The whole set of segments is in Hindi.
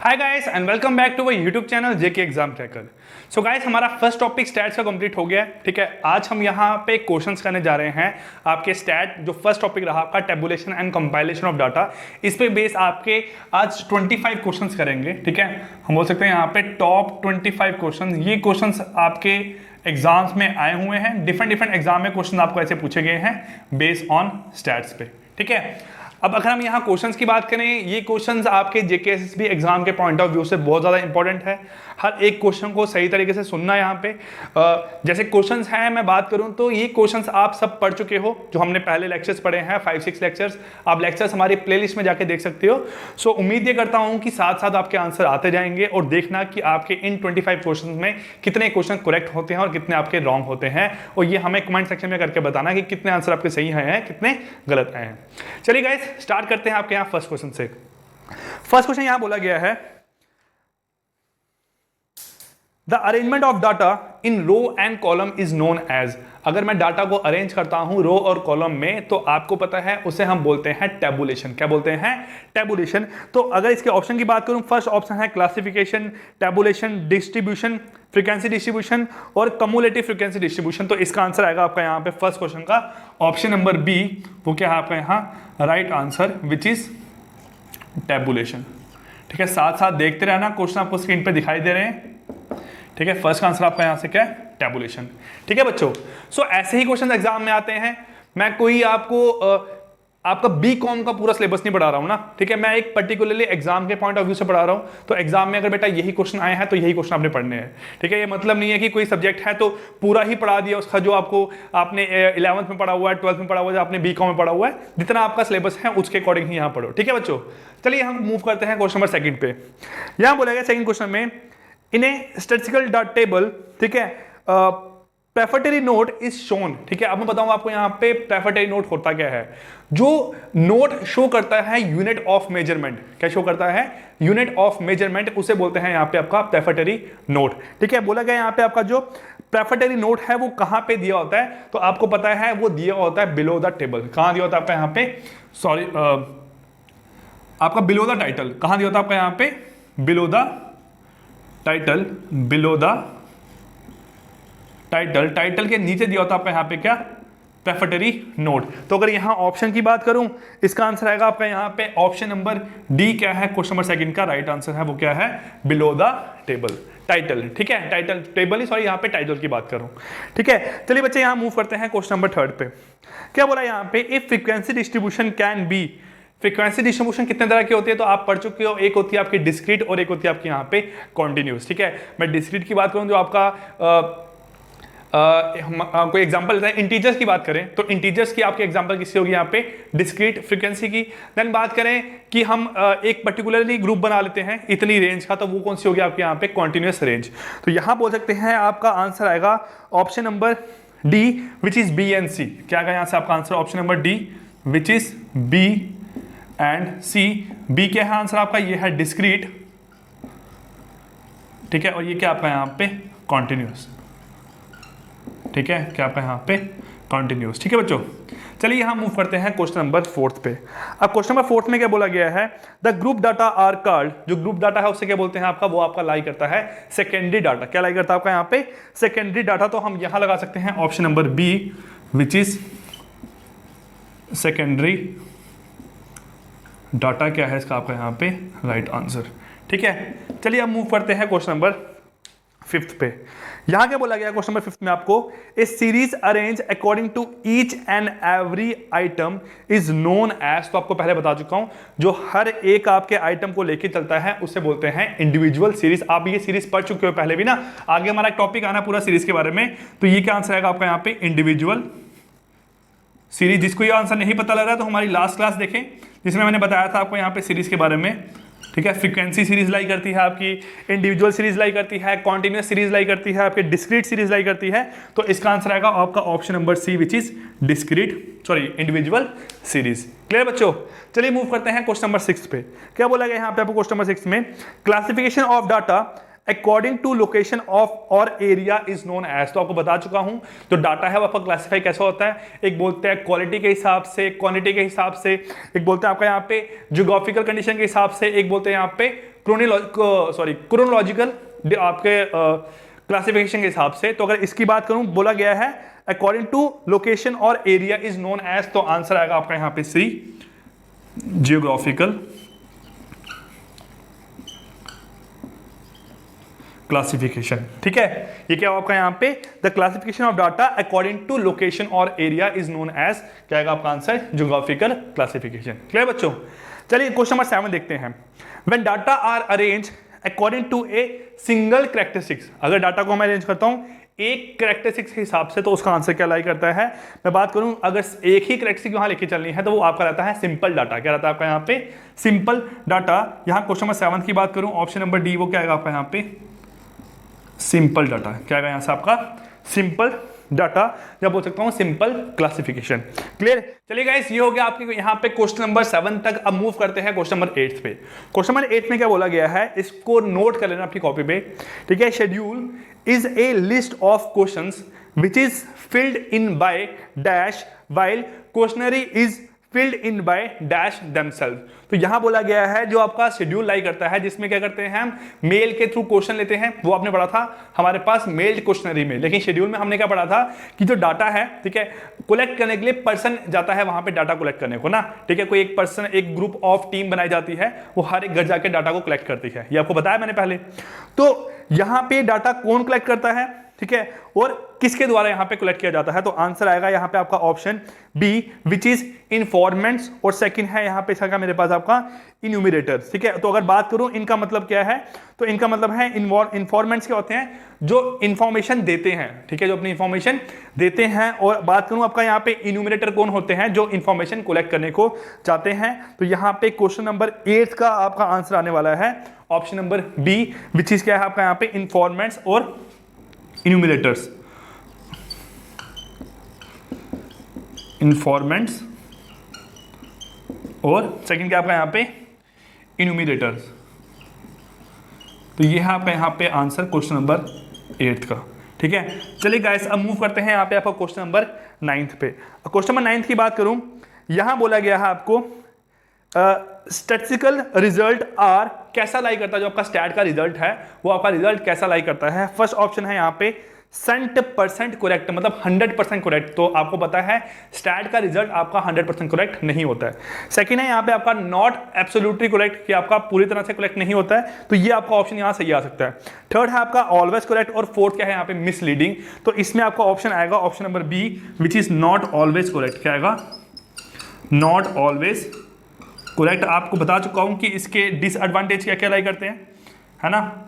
Hi guys and welcome back to our YouTube channel JK exam tracker. So guys हमारा फर्स्ट टॉपिक स्टैट्स का कंप्लीट हो गया है। ठीक है, आज हम यहाँ पे क्वेश्चंस करने जा रहे हैं आपके स्टैट जो फर्स्ट टॉपिक रहा आपका tabulation and compilation of data. इस पे बेस आपके आज 25 क्वेश्चंस करेंगे। ठीक है, हम बोल सकते हैं यहाँ पे टॉप 25 क्वेश्चन। ये क्वेश्चंस आपके एग्जाम्स में आए हुए हैं, डिफरेंट एग्जाम में क्वेश्चन आपको ऐसे पूछे गए हैं बेस्ड ऑन स्टैट्स पे। ठीक है, अब अगर हम यहाँ क्वेश्चंस की बात करें, ये क्वेश्चंस आपके जेकेएसएसबी एग्जाम के पॉइंट ऑफ व्यू से बहुत ज़्यादा इंपॉर्टेंट है। हर एक क्वेश्चन को सही तरीके से सुनना यहाँ पे। जैसे क्वेश्चंस हैं, मैं बात करूँ तो ये क्वेश्चंस आप सब पढ़ चुके हो, जो हमने पहले लेक्चर्स पढ़े हैं 5-6 लेक्चर्स। आप लेक्चर्स हमारी प्लेलिस्ट में जाके देख सकते हो। सो उम्मीद ये करता हूँ कि साथ साथ आपके आंसर आते जाएंगे और देखना कि आपके इन 25 क्वेश्चन में कितने क्वेश्चन करेक्ट होते हैं और कितने आपके रॉन्ग होते हैं, और ये हमें कमेंट सेक्शन में करके बताना कि कितने आंसर आपके सही हैं, कितने गलत आए हैं। चलिए गाइस स्टार्ट करते हैं आपके यहाँ फर्स्ट क्वेश्चन से। फर्स्ट क्वेश्चन यहां बोला गया है, the arrangement of data in row and column is known as. अगर मैं डाटा को अरेंज करता हूं रो और कॉलम में तो आपको पता है उसे हम बोलते हैं टेबुलेशन। क्या बोलते हैं? टेबुलेशन। तो अगर इसके ऑप्शन की बात करूं, फर्स्ट ऑप्शन है classification, tabulation, distribution, frequency distribution और कम्युलेटिव फ्रीक्वेंसी डिस्ट्रीब्यूशन। तो इसका आंसर आएगा आपका यहाँ पे फर्स्ट क्वेश्चन का ऑप्शन नंबर बी। वो क्या है आपका यहाँ right answer, which is tabulation. ठीक है, साथ साथ देखते रहना, क्वेश्चन आपको स्क्रीन पे दिखाई दे रहे हैं। ठीक है, फर्स्ट का आंसर आपका यहां से क्या है? टेबुलेशन। ठीक है बच्चों, सो ऐसे ही क्वेश्चन एग्जाम में आते हैं। मैं कोई आपको आपका बी कॉम का पूरा सिलेबस नहीं पढ़ा रहा हूं ना। ठीक है, मैं एक पर्टिकुलरली एग्जाम के पॉइंट ऑफ व्यू से पढ़ा रहा हूं। तो एग्जाम में अगर बेटा यही क्वेश्चन आए हैं तो यही क्वेश्चन आपने पढ़ने हैं। ठीक है, ये मतलब नहीं है कि कोई सब्जेक्ट है तो पूरा ही पढ़ा दिया उसका, जो आपको आपने 11th में पढ़ा हुआ है, 12th में पढ़ा हुआ है, आपने बी कॉम में पढ़ा हुआ है, जितना आपका सिलेबस है उसके अकॉर्डिंग ही यहाँ पढ़ो। ठीक है बच्चों, चलिए हम मूव करते हैं क्वेश्चन नंबर सेकंड पे। यहां बोला गया सेकंड क्वेश्चन में, इन ए स्टैटिस्टिकल डाटा टेबल, ठीक है, प्रेफरेटरी नोट इज शोन। ठीक है, अब मैं बताऊं आपको यहाँ पे प्रेफरेटरी नोट होता क्या है। जो नोट शो करता है यूनिट ऑफ मेजरमेंट, क्या शो करता है? यूनिट ऑफ मेजरमेंट, उसे बोलते हैं यहाँ पे आपका प्रेफरेटरी नोट। ठीक है, बोला गया यहाँ पे आपका जो प्रेफरेटरी नोट है वो कहां पे दिया होता है, तो आपको पता है वो दिया होता है बिलो द टेबल। कहां दिया होता है आपका यहाँ पे? सॉरी, आपका बिलो द टाइटल। कहां दिया होता है आपका यहाँ पे? Below the title. Below the title, title के नीचे दिया होता है आपका यहाँ पे क्या? प्रेफरेटरी नोट। तो अगर यहाँ ऑप्शन की बात करूं, इसका आंसर आएगा आपका यहाँ पे ऑप्शन नंबर डी। क्या है क्वेश्चन नंबर सेकंड का राइट आंसर है? वो क्या है? Below the table, title. ठीक है, टाइटल, टेबल ही, सॉरी यहाँ पे टाइटल की बात करूं। ठीक है, चलिए बच्चे यहाँ मूव करते हैं क्वेश्चन नंबर थर्ड पे। क्या बोला यहाँ पे? If frequency distribution can be. Frequency distribution कितने तरह की होती है तो आप पढ़ चुके हो। एक होती है आपकी डिस्क्रीट और एक होती है आपकी यहाँ पे कॉन्टिन्यूस। ठीक है, मैं डिस्क्रीट की बात करूं जो आपका कोई एग्जांपल लेते हैं, इंटीजर्स की बात करें तो इंटीजर्स की आपकी एग्जांपल किसकी होगी यहाँ पे? डिस्क्रीट फ्रीक्वेंसी की। देन बात करें कि हम एक पर्टिकुलरली ग्रुप बना लेते हैं इतनी रेंज का, तो वो कौन सी होगी आपके यहाँ पे? Continuous range. तो यहाँ बोल सकते हैं आपका आंसर आएगा option number D, which is B and C. क्या आएगा यहाँ से आपका answer? Option number D, which is B and C. B क्या है आंसर आपका? ये है डिस्क्रीट। ठीक है, और ये क्या आपका यहाँ पे? कॉन्टिन्यूस। ठीक है, क्या आपका यहाँ पे? कॉन्टिन्यूस। ठीक है बच्चों, चलिए यहाँ मूव करते हैं क्वेश्चन नंबर फोर्थ पे। अब क्वेश्चन नंबर फोर्थ में क्या बोला गया है? The group data are called. जो ग्रुप डाटा है उसे क्या बोलते हैं आपका? वो आपका लाई करता है सेकेंडरी डाटा। क्या लाई करता है आपका यहाँ पे? Secondary data. तो हम यहाँ लगा सकते हैं option number B, which is secondary data. क्या है इसका आपका यहाँ पे? Right answer. ठीक है, चलिए अब मूव करते हैं क्वेश्चन नंबर फिफ्थ पे। यहां क्या बोला गया क्वेश्चन नंबर फिफ्थ में आपको? A series arrange according to each and every item is known as. तो आपको पहले बता चुका हूं, जो हर एक आपके आइटम को लेके चलता है उसे बोलते हैं इंडिविजुअल सीरीज। आप ये सीरीज पढ़ चुके हो पहले भी ना, आगे हमारा एक टॉपिक आना पूरा सीरीज के बारे में। तो ये क्या आंसर आएगा आपका यहाँ पे? Individual series. जिसको ये आंसर नहीं पता लग रहा है तो हमारी लास्ट क्लास देखें, जिसमें मैंने बताया था आपको यहाँ पे सीरीज के बारे में। ठीक है, फ्रीक्वेंसी सीरीज लाई करती है आपकी, इंडिविजुअल सीरीज लाई करती है, कॉन्टिन्यूस सीरीज लाई करती है, आपके डिस्क्रीट सीरीज लाई करती है। तो इसका आंसर आएगा आपका option number C, which is discrete, sorry individual series. Clear बच्चों, चलिए मूव करते हैं क्वेश्चन नंबर 6 पे। क्या बोला गया यहाँ पे आपको क्वेश्चन नंबर 6 में? Classification of data according to location or area area is known as. तो आपको बता चुका हूं, जो डाटा है वो आपका क्लासिफाई कैसा होता है? एक बोलते हैं क्वालिटी के हिसाब से, क्वांटिटी के हिसाब से, एक बोलते हैं आपका यहाँ पे ज्योग्राफिकल कंडीशन के हिसाब से, एक बोलते हैं यहाँ पे क्रोनोलॉजिकल आपके क्लासिफिकेशन के हिसाब से। तो अगर इसकी बात करूं, बोला गया है according to location or area is known as, तो आंसर आएगा आपका यहां पे सी, जियोग्राफिकल क्लासिफिकेशन। ठीक है, ये क्या होगा आपका यहाँ पे, the classification of data according to location or area is known as, क्या आएगा आपका आंसर, जियोग्राफिकल क्लासिफिकेशन। क्लियर बच्चों? चलिए क्वेश्चन नंबर 7 देखते हैं। When data are arrange according to a single characteristics, अगर डाटा को मैं अरेंज करता हूं एक कैरेक्टरिस्टिक्स के हिसाब से, तो उसका आंसर क्या लाई करता है। मैं बात करूं अगर एक ही कैरेक्टरिस्टिक वहां लेके चलनी है, तो वो आपका रहता है सिंपल डाटा। क्या रहता है आपका यहाँ पे, सिंपल डाटा। यहां क्वेश्चन नंबर 7 की बात करूं, ऑप्शन नंबर डी, वो क्या आएगा आपका यहाँ पे, सिंपल डाटा। क्या आएगा यहां से आपका, सिंपल डाटा, या बोल सकता हूं सिंपल क्लासिफिकेशन। क्लियर? चलिए गाइस, ये हो गया आपके यहाँ पे क्वेश्चन नंबर 7 तक। अब मूव करते हैं क्वेश्चन नंबर 8 पे। क्वेश्चन नंबर 8 में क्या बोला गया है, इसको नोट कर लेना अपनी कॉपी पे। ठीक है, schedule is a list of questions which is filled in by dash while questionnaire is filled in by dash themselves. तो यहां बोला गया है जो आपका शेड्यूल लाई करता है, जिसमें क्या करते हैं हम मेल के थ्रू क्वेश्चन लेते हैं, वो आपने पढ़ा था हमारे पास मेल्ड क्वेश्चनरी में। लेकिन शेड्यूल में हमने क्या पढ़ा था कि जो डाटा है, ठीक है, कलेक्ट करने के लिए पर्सन जाता है वहां पे डाटा कलेक्ट करने को ना। ठीक है, कोई एक पर्सन, एक ग्रुप ऑफ टीम बनाई जाती है, वो हर एक घर जाके डाटा को कलेक्ट करती है। ये आपको बताया मैंने पहले। तो यहां पे डाटा कौन कलेक्ट करता है, ठीक है, और किसके द्वारा यहां पे कलेक्ट किया जाता है, तो आंसर आएगा यहां पे आपका option B, which is informants, और सेकंड है यहां पे इसका मेरे पास आपका इन्यूमिरेटर्स। ठीक है, तो अगर बात करूं इनका मतलब क्या है, तो इनका मतलब है इन्फॉर्मेंट्स क्या होते हैं, जो इंफॉर्मेशन देते हैं। ठीक है, जो अपनी इंफॉर्मेशन देते हैं। और बात करूं आपका यहाँ पे इन्यूमिरेटर कौन होते हैं, जो इंफॉर्मेशन कलेक्ट करने को चाहते हैं। तो यहाँ पे क्वेश्चन नंबर 8 का आपका आंसर आने वाला है option number B, which is क्या है आपका यहाँ पे इन्फॉर्मेंट्स और इन्यूमिरेटर्स। इन्फॉर्मेंट्स और सेकंड क्या आपका यहां पे इन्यूमिरेटर्स। तो ये है आपका यहां पे आंसर क्वेश्चन नंबर 8 का। ठीक है, चलिए गाइस, अब मूव करते हैं यहां पे आपका क्वेश्चन नंबर 9 पे। क्वेश्चन नंबर 9 की बात करूं, यहां बोला गया है आपको स्टैटिस्टिकल रिजल्ट आर कैसा लाई करता है, जो आपका स्टैट का रिजल्ट है वो आपका रिजल्ट कैसा लाई करता है। फर्स्ट ऑप्शन है यहाँ पे 100% करेक्ट, मतलब 100% करेक्ट। तो आपको पता है स्टैट का रिजल्ट आपका 100% करेक्ट नहीं होता है। सेकंड है यहाँ पे आपका नॉट एब्सोल्युटली करेक्ट, कि आपका पूरी तरह से करेक्ट नहीं होता है, तो ये आपका ऑप्शन यहाँ सही आ सकता है। थर्ड है आपका ऑलवेज करेक्ट, और फोर्थ क्या है यहाँ पे मिसलीडिंग। तो इसमें आपका ऑप्शन आएगा option number B, which is not always correct. क्या आएगा, नॉट ऑलवेज करेक्ट। आपको बता चुका हूं कि इसके डिसएडवांटेज क्या क्या लाई करते हैं, है ना,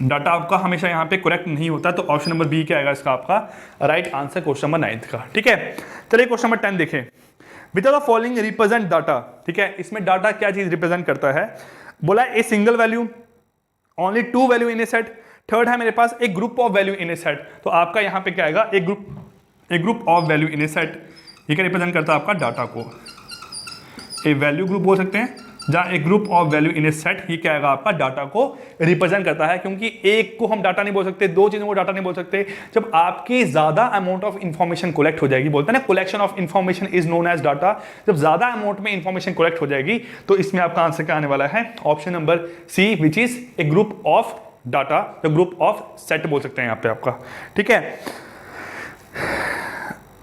डाटा आपका हमेशा यहाँ पे करेक्ट नहीं होता। तो ऑप्शन नंबर बी क्या आएगा इसका आपका राइट आंसर क्वेश्चन नंबर 9 का। ठीक है, चलिए क्वेश्चन नंबर 10 देखें। Which are the following represent data. ठीक है, इसमें डाटा क्या चीज रिप्रेजेंट करता है, बोला a single value, only 2 value in a set. Third है मेरे पास एक group of value in a set. तो आपका यहाँ पे क्या आएगा, एक group of value in a set. ये क्या रिप्रेजेंट करता है आपका डाटा को, ए वैल्यू ग्रुप बोल सकते हैं, जहां एक group of value in a set, ये क्या आएगा आपका डाटा को रिप्रेजेंट करता है। क्योंकि एक को हम डाटा नहीं बोल सकते, दो चीजों को डाटा नहीं बोल सकते। जब आपकी ज्यादा अमाउंट ऑफ इंफॉर्मेशन कलेक्ट हो जाएगी, बोलते हैं ना collection of information is known as data, जब ज्यादा अमाउंट में इंफॉर्मेशन कलेक्ट हो जाएगी, तो इसमें आपका आंसर क्या आने वाला है, option number C, which is a group of data, या ग्रुप ऑफ सेट बोल सकते हैं यहाँ पे आपका। ठीक है,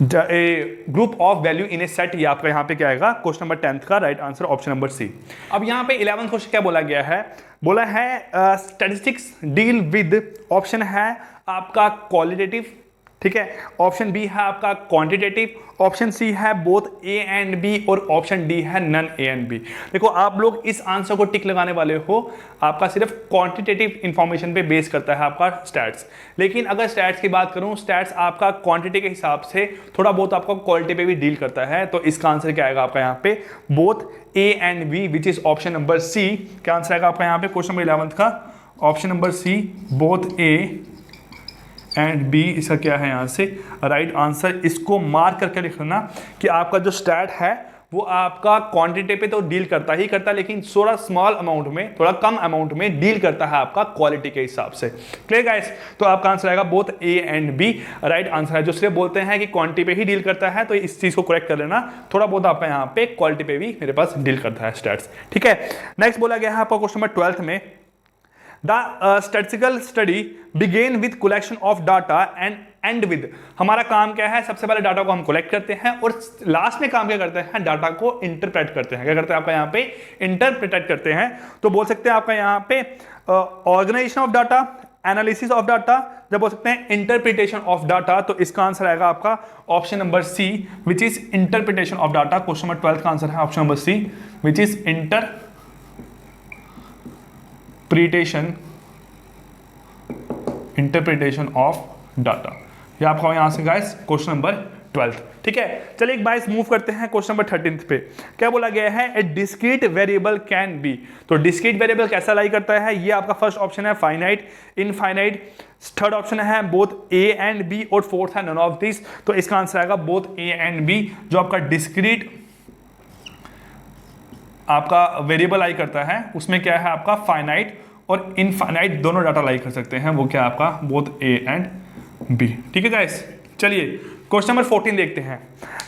group of value in a set, ये आपका यहाँ पे क्या आएगा क्वेश्चन नंबर 10 का right answer option number C. अब यहाँ पे 11th क्वेश्चन क्या बोला गया है, बोला है स्टैटिस्टिक्स डील विद, ऑप्शन है आपका क्वालिटेटिव, ठीक है, ऑप्शन बी है आपका क्वांटिटेटिव, ऑप्शन सी है बोथ ए एंड बी, और ऑप्शन डी है नन ए एंड बी। देखो आप लोग इस आंसर को टिक लगाने वाले हो, आपका सिर्फ क्वांटिटेटिव इंफॉर्मेशन पे बेस करता है आपका स्टैट्स। लेकिन अगर स्टैट्स की बात करूं, स्टैट्स आपका क्वांटिटी के हिसाब से थोड़ा बहुत आपका क्वालिटी पे भी डील करता है। तो इसका आंसर क्या आएगा आपका यहाँ पे both A and B, which is option number C. क्या आंसर आएगा आपका यहाँ पे क्वेश्चन नंबर 11th का option number C, both A and B, इसका क्या है यहाँ से राइट आंसर। इसको मार्क करके लिख लेना कि आपका जो स्टैट है वो आपका क्वांटिटी पे तो डील करता ही करता है, लेकिन थोड़ा स्मॉल अमाउंट में, थोड़ा कम अमाउंट में डील करता है आपका क्वालिटी के हिसाब से। Clear guys? तो आपका आंसर आएगा both A and B right answer है। जो सिर्फ बोलते हैं कि क्वांटिटी पे ही डील करता है तो इस चीज को करेक्ट कर लेना, थोड़ा बहुत आपका यहाँ पे क्वालिटी पे भी मेरे पास डील करता है स्टैट्स। ठीक है, नेक्स्ट बोला गया है आपका क्वेश्चन नंबर 12 में, The statistical study began with collection of data and end with। हमारा काम क्या है? सबसे पहले डाटा को हम कलेक्ट करते हैं और लास्ट में काम क्या करते हैं? डाटा को इंटरप्रेट करते हैं। क्या करते हैं आपका यहाँ पे? इंटरप्रेट करते हैं। तो बोल सकते हैं आपका यहाँ पे organisation of data, analysis of data, जब बोल सकते हैं इंटरप्रिटेशन ऑफ डाटा, तो इसका आंसर आएगा आपका option number C which is interpretation of data. Question number 12 का आंसर है option number C which is interpretation of data. ये आपका यहां से गाइस क्वेश्चन नंबर 12। ठीक है, चलिए एक बार मूव करते हैं क्वेश्चन नंबर 13 पे। क्या बोला गया है? ए डिस्क्रीट वेरिएबल कैन बी। तो डिस्क्रीट वेरिएबल कैसा लाई करता है? ये आपका फर्स्ट ऑप्शन है फाइनाइट, इनफाइनाइट, थर्ड ऑप्शन है बोथ ए एंड बी, और फोर्थ है नन ऑफ दिस। तो इसका आंसर आएगा बोथ ए एंड बी। जो आपका डिस्क्रीट आपका वेरिएबल लाई करता है उसमें क्या है आपका फाइनाइट और इनफाइनाइट दोनों डाटा लाई कर सकते हैं, वो क्या आपका बोथ ए एंड बी। ठीक है गाइस, चलिए क्वेश्चन नंबर 14 देखते हैं।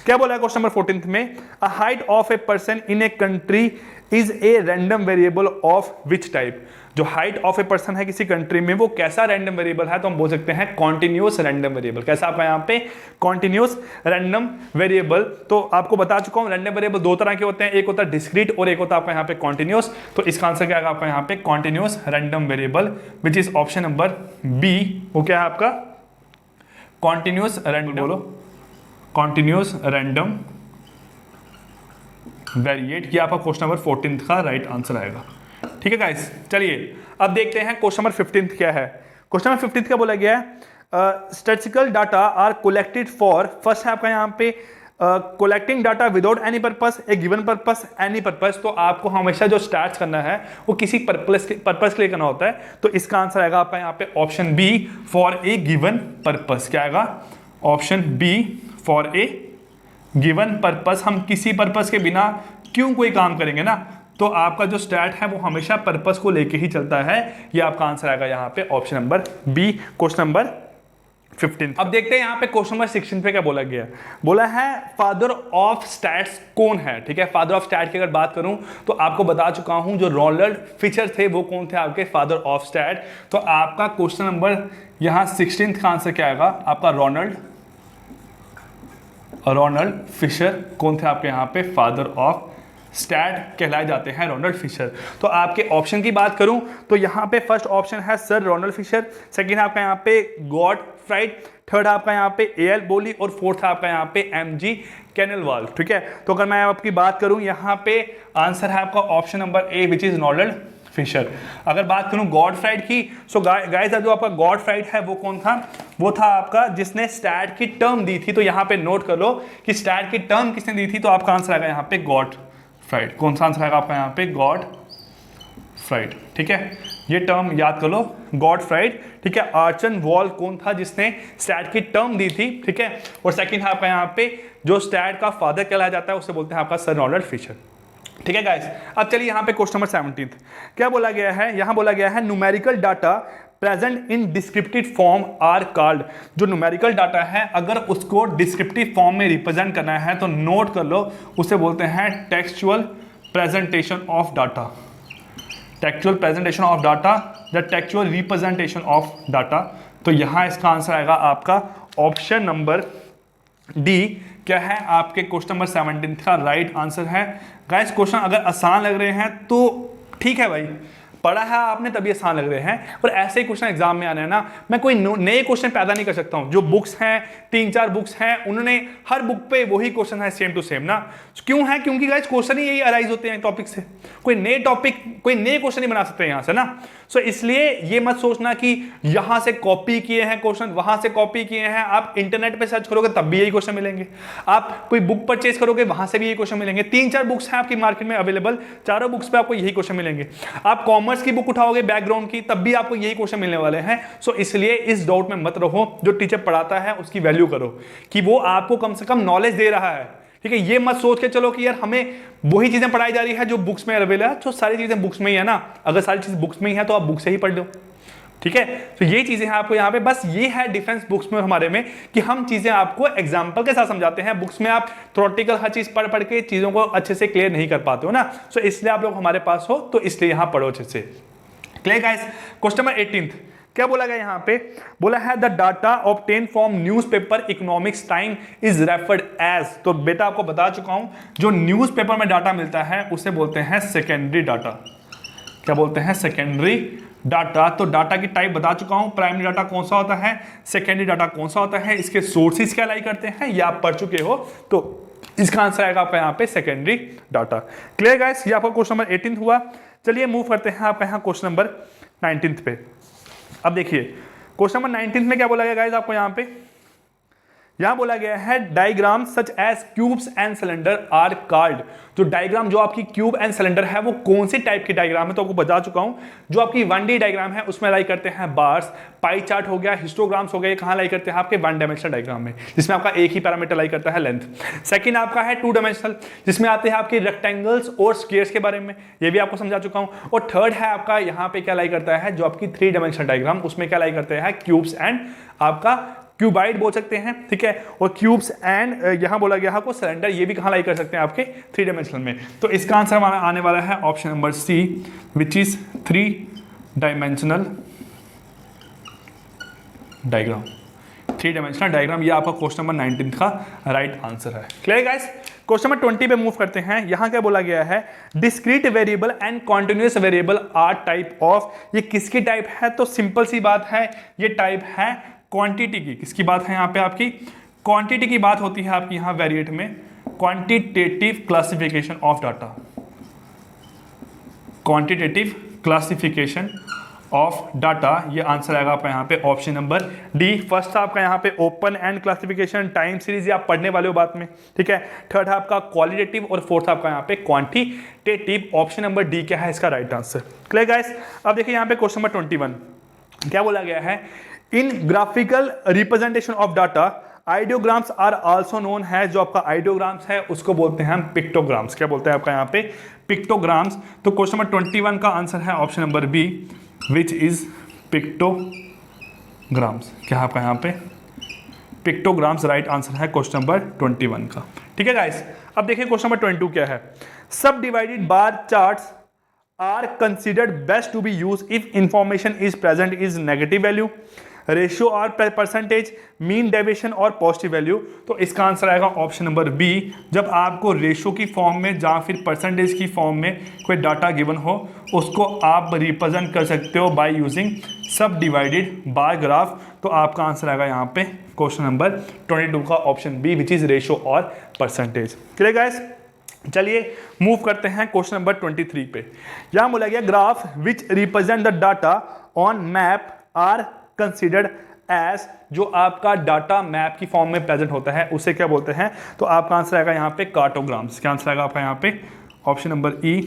क्या बोला है क्वेश्चन नंबर 14 में? A height of a person in a country is a random variable of which type. जो हाइट ऑफ ए पर्सन है किसी कंट्री में, वो कैसा रैंडम वेरिएबल है? तो हम बोल सकते हैं कॉन्टिन्यूअस रैंडम वेरिएबल। कैसा आपका यहाँ पे? Continuous random variable. तो आपको बता चुका हूं रैंडम वेरिएबल दो तरह के होते हैं, एक होता है डिस्क्रीट और एक होता है आपका यहाँ पे कॉन्टिन्यूअस। तो इसका आंसर क्या आएगा आपका यहाँ पे? Continuous random variable which is option number B. वो क्या है आपका? कॉन्टिन्यूअस रैंडम, बोलो कॉन्टिन्यूअस रैंडम वेरिएट। ये आपका क्वेश्चन नंबर 14 का राइट आंसर आएगा। ठीक है गाइस, चलिए अब देखते हैं क्वेश्चन नंबर 15 क्या है। क्वेश्चन नंबर 15 क्या बोला गया है? Statistical data are collected for, first है आपका यहाँ पे collecting data without any purpose, a given purpose, any purpose. तो आपको हमेशा जो स्टार्ट करना है वो किसी पर्पस के लिए करना होता है। तो इसका आंसर आएगा आपका यहाँ पे option B for a given purpose. क्या आएगा? Option B for a given purpose. हम किसी पर्पस के बिना क्यों कोई काम करेंगे ना, तो आपका जो स्टैट है वो हमेशा पर्पस को लेके ही चलता है। ये आपका आंसर आएगा यहाँ पे option number B, question number 15। अब देखते हैं यहाँ पे क्वेश्चन नंबर 16 पे क्या बोला गया। बोला है फादर ऑफ स्टैट्स कौन है? ठीक है, फादर ऑफ स्टैट की अगर बात करूं तो आपको बता चुका हूं जो रोनाल्ड फिशर थे वो कौन थे आपके फादर ऑफ स्टैट। तो आपका क्वेश्चन नंबर यहाँ 16 का आंसर क्या आएगा आपका? रोनाल्ड फिशर कौन थे आपके यहाँ पे? फादर ऑफ स्टैट कहलाए जाते हैं रोनाल्ड फिशर। तो आपके ऑप्शन की बात करूं तो यहाँ पे फर्स्ट ऑप्शन है सर रोनाल्ड फिशर, सेकंड आपका यहाँ पे गॉडफ्राइड, थर्ड आपका यहाँ पे एल बोली, और फोर्थ आपका यहाँ पे एमजी कैनलवाल। ठीक है, तो अगर मैं आपकी बात करूं यहाँ पे आंसर है आपका option number A which is Ronald Fisher. अगर बात करूं गॉडफ्राइड की, सो गाइस जो आपका गॉडफ्राइड है वो कौन था? वो था आपका जिसने स्टैट की टर्म दी थी। तो यहाँ पे नोट कर लो कि स्टैट की टर्म किसने दी थी, तो आपका आंसर आएगा यहाँ पे गॉडफ्राइड। कौन सा आंसर आएगा आपका यहाँ पे? गॉडफ्राइड। ठीक है, ये टर्म याद कर लो गॉडफ्राइड। ठीक है, आर्चन वॉल कौन था जिसने स्टैट की टर्म दी थी? ठीक है, और सेकंड है आपका यहाँ पे जो स्टैट का फादर कहलाया जाता है उसे बोलते हैं आपका सर रोनाल्ड फिशर। ठीक है गाइस, अब चलिए यहाँ पे क्वेश्चन नंबर 17 क्या बोला गया है? यहाँ बोला गया है numerical data present in descriptive form are called. जो न्यूमेरिकल डाटा है अगर उसको डिस्क्रिप्टिव फॉर्म में रिप्रेजेंट करना है तो नोट कर लो उसे बोलते हैं textual presentation of data. Textual presentation of data, the textual representation of data. तो यहाँ इसका आंसर आएगा आपका ऑप्शन नंबर डी। क्या है आपके क्वेश्चन नंबर 17 का राइट आंसर है। गाइस क्वेश्चन अगर आसान लग रहे हैं तो ठीक है भाई, पढ़ा है आपने तभी आसान लग रहे हैं, और ऐसे ही क्वेश्चन एग्जाम में आने हैं ना, मैं कोई नए क्वेश्चन पैदा नहीं कर सकता हूं। जो बुक्स हैं 3-4 बुक्स हैं उन्होंने हर बुक पे वही क्वेश्चन है सेम टू सेम ना। क्यों है? क्योंकि गाइस क्वेश्चन ही यही अराइज होते हैं टॉपिक से, कोई नए टॉपिक कोई नए क्वेश्चन नहीं बना सकते यहाँ से ना। सो इसलिए ये मत सोचना कि यहां से कॉपी किए हैं क्वेश्चन, वहां से कॉपी किए हैं। आप इंटरनेट पे सर्च करोगे तब भी यही क्वेश्चन मिलेंगे, आप कोई बुक परचेज करोगे वहां से भी यही क्वेश्चन मिलेंगे। 3-4 बुक्स हैं आपकी मार्केट में अवेलेबल, चारों बुक्स पे आपको यही क्वेश्चन मिलेंगे। आप कॉमर्स की बुक उठाओगे बैकग्राउंड की तब भी आपको यही क्वेश्चन मिलने वाले हैं। सो इसलिए इस डाउट में मत रहो, जो टीचर पढ़ाता है उसकी वैल्यू करो कि वो आपको कम से कम नॉलेज दे रहा है। ठीक है, ये मत सोच के चलो कि यार हमें वही चीजें पढ़ाई जा रही है जो बुक्स में अवेलेबल है, तो सारी चीजें बुक्स में ही है ना, अगर सारी चीज बुक्स में ही है तो आप बुक से ही पढ़ लो। ठीक है, तो ये चीजें हैं आपको यहाँ पे, बस ये है डिफरेंस बुक्स में और हमारे में कि हम चीजें आपको एग्जांपल के साथ समझाते हैं। बुक्स में आप थ्योरेटिकल हर चीज पढ़ के चीजों को अच्छे से क्लियर नहीं कर पाते हो ना, सो इसलिए आप लोग हमारे पास हो, तो इसलिए यहाँ पढ़ो अच्छे से। Clear guys? क्वेश्चन नंबर 18 क्या बोला गया यहाँ पे? बोला है the data obtain from newspaper economics time is referred as. तो बेटा आपको बता चुका हूं, जो न्यूज़पेपर में डाटा मिलता है उसे बोलते हैं सेकेंडरी डाटा। क्या बोलते हैं? Secondary data. तो डाटा की टाइप बता चुका हूं, प्राइमरी डाटा कौन सा होता है, सेकेंडरी डाटा कौन सा होता है, इसके सोर्सेज क्या लाई करते हैं, ये आप पढ़ चुके हो, तो इसका आंसर आएगा आपका यहाँ पे सेकेंडरी डाटा। Clear guys? ये आपका क्वेश्चन नंबर 18 हुआ। चलिए मूव करते हैं आपका यहाँ क्वेश्चन नंबर 19 पे। अब देखिए क्वेश्चन नंबर 19 में क्या बोला गया गाइस आपको यहाँ पे? यहां बोला गया है diagram such as cubes and cylinder are called. जो डायग्राम जो आपकी क्यूब एंड सिलेंडर है वो कौन सी टाइप की डायग्राम है, तो आपको बता चुका हूं। जो आपकी 1D डायग्राम है उसमें लाई करते हैं बार्स, पाई चार्ट हो गया, हिस्टोग्राम्स हो गए, कहां लाई करते हैं आपके 1 डायमेंशनल डायग्राम में, जिसमें आपका एक ही पैरामीटर लाई करता है लेंथ। सेकंड आपका है 2 डायमेंशनल, जिसमें आते हैं आपके रेक्टेंगल्स और स्क्वायर्स के बारे में, ये भी आपको समझा चुका हूं। और थर्ड है आपका यहाँ पे क्या लाई करता है, जो आपकी 3 डायमेंशनल डायग्राम, उसमें क्या लाई करते हैं क्यूब्स एंड आपका क्यूबाइड बोल सकते हैं। ठीक है, और क्यूब्स एंड यहां बोला गया आपको सिलेंडर, ये भी कहां लाई कर सकते हैं आपके 3 डायमेंशनल में। तो इसका आंसर हमारा आने वाला है option number C, which is 3 dimensional diagram. 3 dimensional diagram, ये आपका क्वेश्चन नंबर 19 का राइट आंसर है। Clear guys? क्वेश्चन नंबर 20 पे मूव करते हैं। यहां क्या बोला गया है? Discrete variable and continuous variable are type of. ये किसकी टाइप है? तो सिंपल सी बात है, ये टाइप है क्वांटिटी की। किसकी बात है यहाँ पे? आपकी क्वांटिटी की बात होती है आपकी यहाँ वेरिएट में, quantitative classification of data. Quantitative classification of data, ये आंसर आएगा आपका यहाँ पे ऑप्शन नंबर डी। फर्स्ट आपका यहाँ पे open and classification, time series, ये आप पढ़ने वाले हो बाद में। ठीक है, थर्ड है आपका क्वालिटेटिव और फोर्थ आपका यहाँ पे क्वांटिटेटिव। ऑप्शन नंबर डी क्या है इसका राइट आंसर। Clear guys? अब देखिए यहाँ पे क्वेश्चन नंबर 21 क्या बोला गया है? In graphical representation of data ideograms are also known है। जो आपका आइडियोग्राम्स है उसको बोलते हैं हम पिक्टोग्राम्स। क्या बोलते हैं आपका यहाँ पे? पिक्टोग्राम्स। तो क्वेश्चन नंबर 21 का आंसर है option number B, which is pictograms. क्या आपका यहाँ पे? पिक्टोग्राम्स राइट आंसर है क्वेश्चन नंबर 21 का। ठीक है गाइस? अब देखिए क्वेश्चन नंबर 22 क्या है? सब divided bar charts are considered best to be used if information is present is negative value, ratio और परसेंटेज, मीन डेविएशन और पॉजिटिव वैल्यू। तो इसका आंसर आएगा ऑप्शन नंबर बी, जब आपको रेशियो की फॉर्म में या फिर परसेंटेज की फॉर्म में कोई डाटा गिवन हो उसको आप रिप्रेजेंट कर सकते हो बाय यूजिंग सब डिवाइडेड बार ग्राफ। तो आपका आंसर आएगा यहाँ पे क्वेश्चन नंबर 22 का option B, which is ratio और परसेंटेज। Clear guys? चलिए मूव करते हैं क्वेश्चन नंबर 23 पे। यहां बोला गया graph which represent the data on map are considered as. जो आपका डाटा मैप की फॉर्म में प्रेजेंट होता है उसे क्या बोलते हैं? तो आपका आंसर आएगा यहाँ पे कार्टोग्राम्स। क्या आंसर आएगा आपका यहाँ पे? ऑप्शन नंबर ई,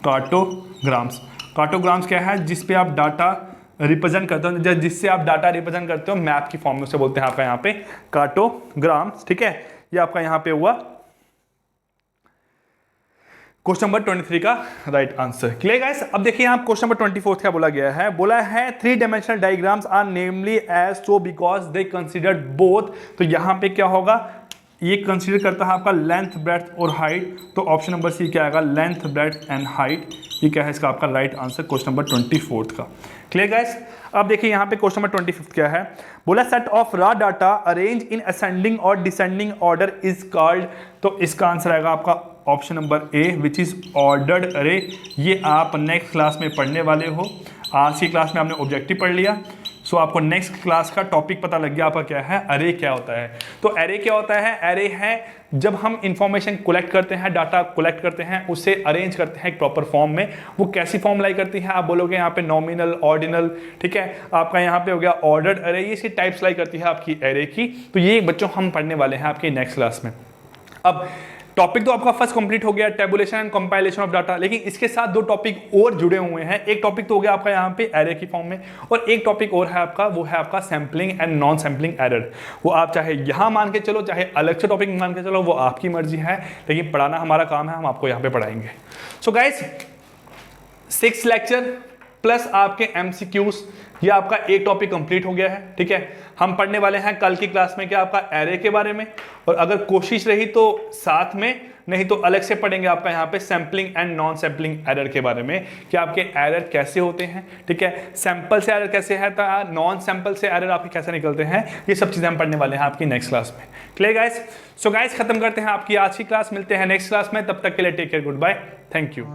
कार्टोग्राम्स। कार्टोग्राम्स क्या है? जिस पे आप डाटा रिप्रेजेंट करते हो, जिससे आप डाटा रिप्रेजेंट करते हो मैप की फॉर्म में, उसे बोलते हैं आपका यहाँ पे कार्टोग्राम्स। ठीक है, ये आपका यहाँ पे हुआ क्वेश्चन नंबर 23 का राइट आंसर। Clear guys? अब देखिए यहाँ क्वेश्चन नंबर 24 क्या बोला गया है? बोला है 3 dimensional diagrams are namely as so because they considered both. तो यहाँ पे क्या होगा? ये कंसिडर करता है आपका लेंथ, ब्रेड्थ और हाइट। तो ऑप्शन नंबर सी क्या आएगा? Length, breadth and height. ये क्या है इसका आपका राइट आंसर क्वेश्चन नंबर 24 का। Clear guys? अब देखिए यहाँ पे क्वेश्चन नंबर 25 क्या है? बोला set of raw data arrange in ascending और डिसेंडिंग ऑर्डर इज कॉल्ड। तो इसका आंसर आएगा आपका option number A, which is ordered अरे। ये आप नेक्स्ट क्लास में पढ़ने वाले हो। आज की क्लास में आपने ऑब्जेक्टिव पढ़ लिया, सो आपको नेक्स्ट क्लास का टॉपिक पता लग गया आपका क्या है, अरे क्या होता है। तो अरे क्या होता है? अरे है जब हम इंफॉर्मेशन कलेक्ट करते हैं, डाटा कलेक्ट करते हैं, उसे अरेंज करते हैं एक प्रॉपर फॉर्म में। वो कैसी फॉर्म लाई करती है? आप बोलोगे यहाँ पे नॉमिनल, ऑर्डिनल, ठीक है, आपका यहाँ पे हो गया ऑर्डर्ड अरे। ये इसकी टाइप्स लाई करती है आपकी अरे की। तो ये बच्चों हम पढ़ने वाले हैं आपके नेक्स्ट क्लास में। अब टॉपिक तो आपका फर्स्ट कंप्लीट हो गया, tabulation and compilation of data, लेकिन इसके साथ दो टॉपिक और जुड़े हुए हैं। एक टॉपिक तो हो गया आपका यहाँ पे एरे की फॉर्म में, और एक टॉपिक और है आपका, वो है आपका sampling and non sampling error. वो आप चाहे यहाँ मान के चलो, चाहे अलग से टॉपिक मान के चलो, वो आपकी मर्जी है, लेकिन पढ़ाना हमारा काम है, हम आपको यहाँ पे पढ़ाएंगे। सो गाइस 6 लेक्चर प्लस आपके MCQs, ये आपका एक टॉपिक कंप्लीट हो गया है। ठीक है, हम पढ़ने वाले हैं कल की क्लास में क्या आपका एरे के बारे में, और अगर कोशिश रही तो साथ में, नहीं तो अलग से पढ़ेंगे आपका यहाँ पे sampling and non sampling error के बारे में, कि आपके एरर कैसे होते हैं। ठीक है, सैंपल से एरर कैसे है, नॉन सैंपल से एरर आपके कैसे निकलते हैं, ये सब चीजें हम पढ़ने वाले हैं आपकी नेक्स्ट क्लास में। Clear guys? सो गाइस खत्म करते हैं आपकी आज की क्लास, मिलते हैं नेक्स्ट क्लास में, तब तक के लिए take care, goodbye, thank you.